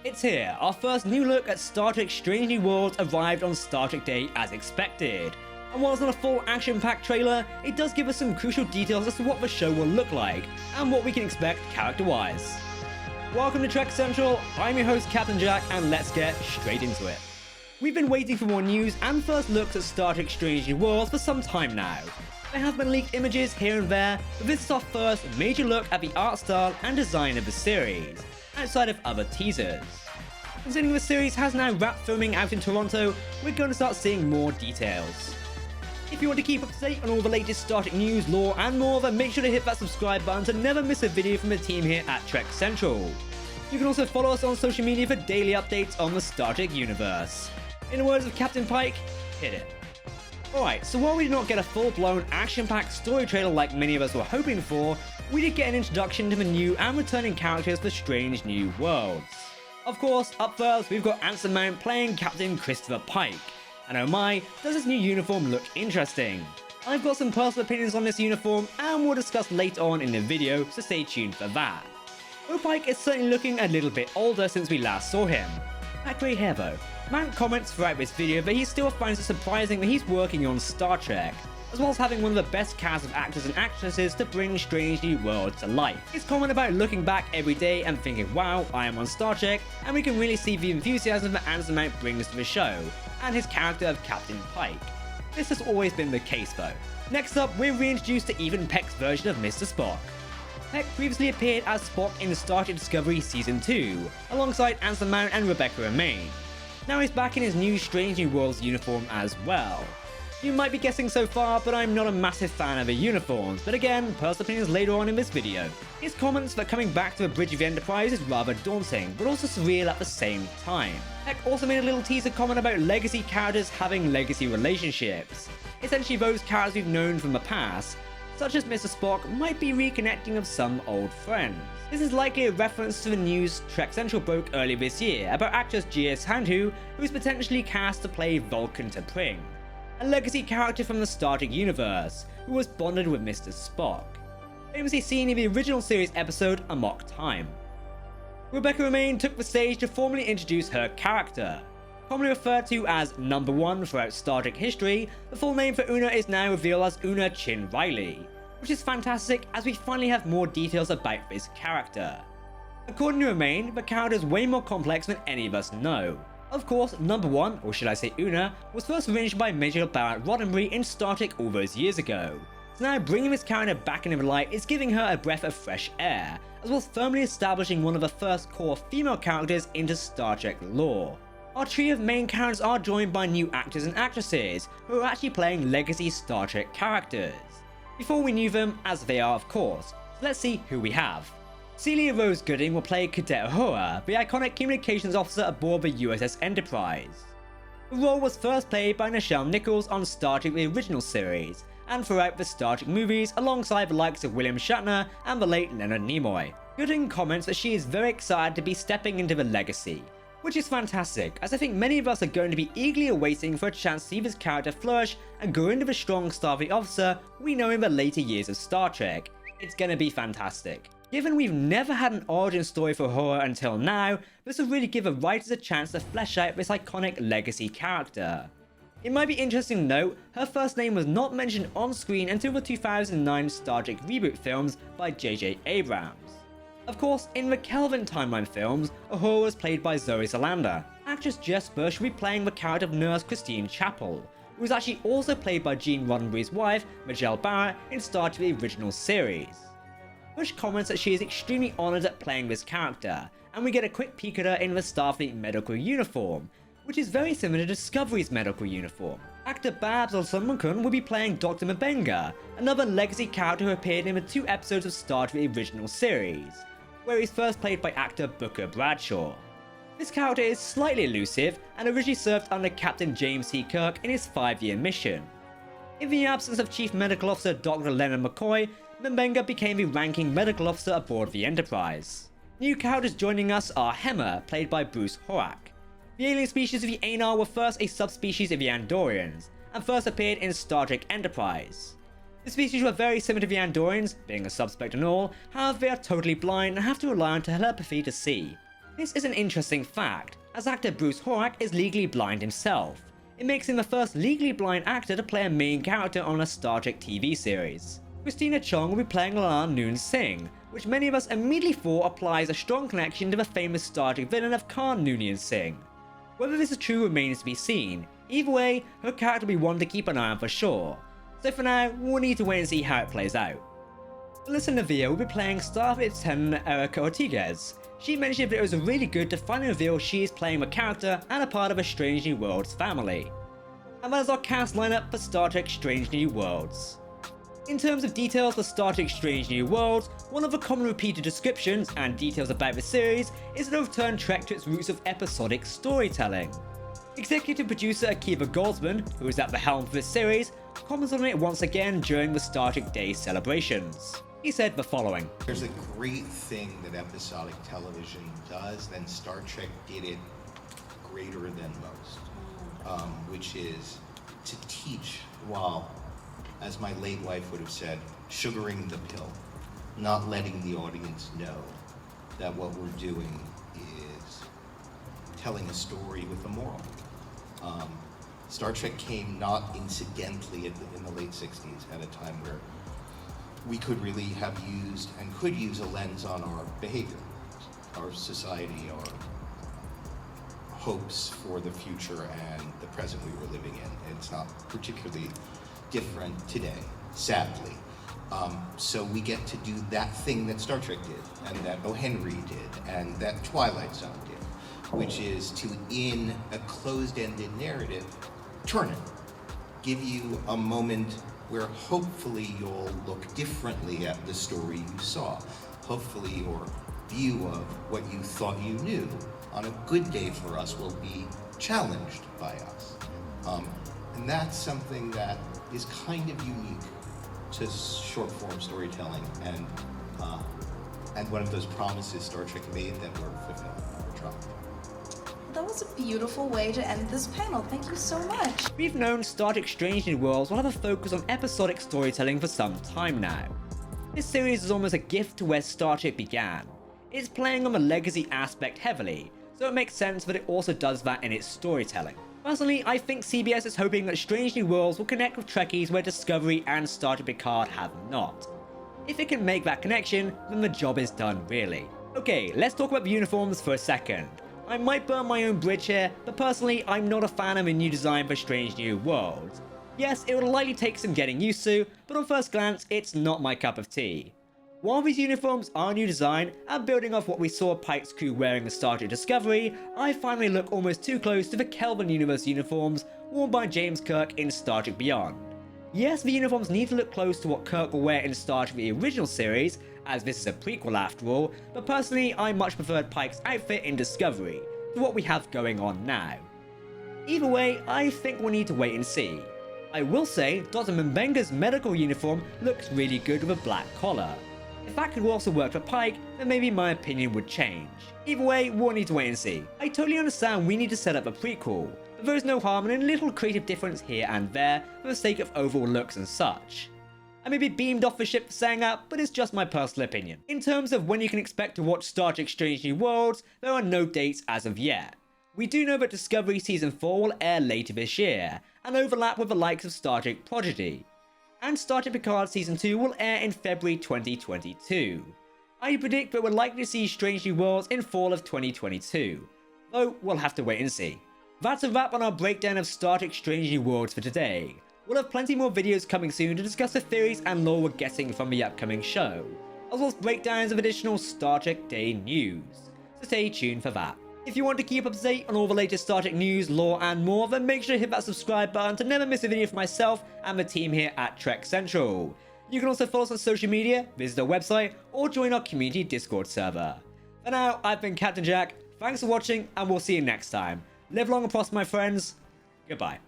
It's here, our first new look at Star Trek Strange New Worlds arrived on Star Trek Day as expected. And while it's not a full action-packed trailer, it does give us some crucial details as to what the show will look like, and what we can expect character-wise. Welcome to Trek Central, I'm your host Captain Jack, and let's get straight into it. We've been waiting for more news and first looks at Star Trek Strange New Worlds for some time now. There have been leaked images here and there, but this is our first major look at the art style and design of the series, outside of other teasers. Considering the series has now wrapped filming out in Toronto, we're going to start seeing more details. If you want to keep up to date on all the latest Star Trek news, lore and more, then make sure to hit that subscribe button to never miss a video from the team here at Trek Central. You can also follow us on social media for daily updates on the Star Trek universe. In the words of Captain Pike, hit it. Alright, so while we did not get a full-blown action-packed story trailer like many of us were hoping for, we did get an introduction to the new and returning characters for Strange New Worlds. Of course, up first we've got Anson Mount playing Captain Christopher Pike, and oh my, does this new uniform look interesting. I've got some personal opinions on this uniform and we'll discuss later on in the video, so stay tuned for that. Though Pike is certainly looking a little bit older since we last saw him. That grey hair though. Mount comments throughout this video that he still finds it surprising that he's working on Star Trek, as well as having one of the best cast of actors and actresses to bring Strange New Worlds to life. His comment about looking back every day and thinking, wow, I am on Star Trek, and we can really see the enthusiasm that Anson Mount brings to the show, and his character of Captain Pike. This has always been the case though. Next up, we're reintroduced to Ethan Peck's version of Mr. Spock. Peck previously appeared as Spock in Star Trek Discovery Season 2, alongside Anson Mount and Rebecca Romaine. Now he's back in his new Strange New Worlds uniform as well. You might be guessing so far, but I'm not a massive fan of the uniforms, but again, personal opinions later on in this video. His comments that coming back to the bridge of the Enterprise is rather daunting, but also surreal at the same time. Peck also made a little teaser comment about legacy characters having legacy relationships. Essentially those characters we've known from the past, such as Mr. Spock, might be reconnecting with some old friends. This is likely a reference to the news Trek Central broke earlier this year about actress G.S. Hantu, who is potentially cast to play Vulcan T'Pring, a legacy character from the Star Trek universe, who was bonded with Mr. Spock, famously seen in the original series episode Amok Time. Rebecca Romaine took the stage to formally introduce her character. Commonly referred to as Number 1 throughout Star Trek history, the full name for Una is now revealed as Una Chin Riley, which is fantastic as we finally have more details about this character. According to Romaine, the character is way more complex than any of us know. Of course, Number 1, or should I say Una, was first arranged by Major Barrett Roddenberry in Star Trek all those years ago. So now bringing this character back into the light is giving her a breath of fresh air, as well as firmly establishing one of the first core female characters into Star Trek lore. Our trio of main characters are joined by new actors and actresses, who are actually playing legacy Star Trek characters. Before we knew them, as they are of course, so let's see who we have. Celia Rose Gooding will play Kudeto, the iconic communications officer aboard the USS Enterprise. The role was first played by Nichelle Nichols on Star Trek the original series, and throughout the Star Trek movies alongside the likes of William Shatner and the late Leonard Nimoy. Gooding comments that she is very excited to be stepping into the legacy, which is fantastic, as I think many of us are going to be eagerly awaiting for a chance to see this character flourish and grow into the strong Starfleet officer we know in the later years of Star Trek. It's gonna be fantastic. Given we've never had an origin story for Uhura until now, this will really give the writers a chance to flesh out this iconic legacy character. It might be interesting to note, her first name was not mentioned on screen until the 2009 Star Trek reboot films by J.J. Abrams. Of course, in the Kelvin timeline films, Uhura was played by Zoe Saldana. Actress Jess Bush will be playing the character of Nurse Christine Chapel, who was actually also played by Gene Roddenberry's wife, Majel Barrett, in Star Trek the original series. Bush comments that she is extremely honoured at playing this character, and we get a quick peek at her in the Starfleet medical uniform, which is very similar to Discovery's medical uniform. Actor Babs Olsonmakun will be playing Dr. Mbenga, another legacy character who appeared in the 2 episodes of Star Trek the original series, where he's first played by actor Booker Bradshaw. This character is slightly elusive and originally served under Captain James C. Kirk in his 5-year mission. In the absence of Chief Medical Officer Dr. Leonard McCoy, Mbenga became the ranking medical officer aboard the Enterprise. New characters joining us are Hemmer, played by Bruce Horak. The alien species of the Anar were first a subspecies of the Andorians, and first appeared in Star Trek Enterprise. The species were very similar to the Andorians, being a suspect and all, however they are totally blind and have to rely on telepathy to see. This is an interesting fact, as actor Bruce Horak is legally blind himself. It makes him the first legally blind actor to play a main character on a Star Trek TV series. Christina Chong will be playing La'an Noon Singh, which many of us immediately thought applies a strong connection to the famous Star Trek villain of Khan Noonien Singh. Whether this is true remains to be seen. Either way, her character will be one to keep an eye on for sure. So for now, we'll need to wait and see how it plays out. Alyssa Navier will be playing Starfleet Lieutenant Erica Ortiguez. She mentioned that it was really good to finally reveal she is playing a character and a part of a Strange New Worlds family. And that is our cast lineup for Star Trek Strange New Worlds. In terms of details for Star Trek Strange New Worlds, one of the common repeated descriptions and details about the series is that it will return Trek to its roots of episodic storytelling. Executive producer Akiva Goldsman, who is at the helm for this series, commented on it once again during the Star Trek Day celebrations. He said the following: "There's a great thing that episodic television does, then Star Trek did it greater than most, which is to teach while, as my late wife would have said, sugaring the pill, not letting the audience know that what we're doing is telling a story with a moral." Star Trek came not incidentally in the late 60s, at a time where we could really have used and could use a lens on our behavior, our society, our hopes for the future and the present we were living in. It's not particularly different today, sadly. So we get to do that thing that Star Trek did, and that O. Henry did, and that Twilight Zone did, which is to, in a closed-ended narrative, turn it. Give you a moment where hopefully you'll look differently at the story you saw. Hopefully your view of what you thought you knew on a good day for us will be challenged by us. And that's something that is kind of unique to short-form storytelling, and one of those promises Star Trek made that we're fulfilling, we're trying. That was a beautiful way to end this panel. Thank you so much. We've known Star Trek Strange New Worlds will have a focus on episodic storytelling for some time now. This series is almost a gift to where Star Trek began. It's playing on the legacy aspect heavily, so it makes sense that it also does that in its storytelling. Personally, I think CBS is hoping that Strange New Worlds will connect with Trekkies where Discovery and Star Trek Picard have not. If it can make that connection, then the job is done really. Okay, let's talk about the uniforms for a second. I might burn my own bridge here, but personally I'm not a fan of a new design for Strange New Worlds. Yes, it will likely take some getting used to, but on first glance it's not my cup of tea. While these uniforms are a new design, and building off what we saw Pike's crew wearing in Star Trek Discovery, I finally look almost too close to the Kelvin Universe uniforms worn by James Kirk in Star Trek Beyond. Yes, the uniforms need to look close to what Kirk will wear in Star Trek the original series, as this is a prequel after all, but personally I much preferred Pike's outfit in Discovery to what we have going on now. Either way, I think we'll need to wait and see. I will say Dr. Mbenga's medical uniform looks really good with a black collar. If that could also work for Pike, then maybe my opinion would change. Either way, we'll need to wait and see. I totally understand we need to set up a prequel, but there is no harm in a little creative difference here and there for the sake of overall looks and such. I may be beamed off the ship for saying that, but it's just my personal opinion. In terms of when you can expect to watch Star Trek Strange New Worlds, there are no dates as of yet. We do know that Discovery Season 4 will air later this year, and overlap with the likes of Star Trek Prodigy. And Star Trek Picard Season 2 will air in February 2022. I predict that we're likely to see Strange New Worlds in fall of 2022, though we'll have to wait and see. That's a wrap on our breakdown of Star Trek Strange New Worlds for today. We'll have plenty more videos coming soon to discuss the theories and lore we're getting from the upcoming show, as well as breakdowns of additional Star Trek Day news, so stay tuned for that. If you want to keep up to date on all the latest Star Trek news, lore and more, then make sure to hit that subscribe button to never miss a video from myself and the team here at Trek Central. You can also follow us on social media, visit our website, or join our community Discord server. For now, I've been Captain Jack, thanks for watching, and we'll see you next time. Live long and prosper, my friends. Goodbye.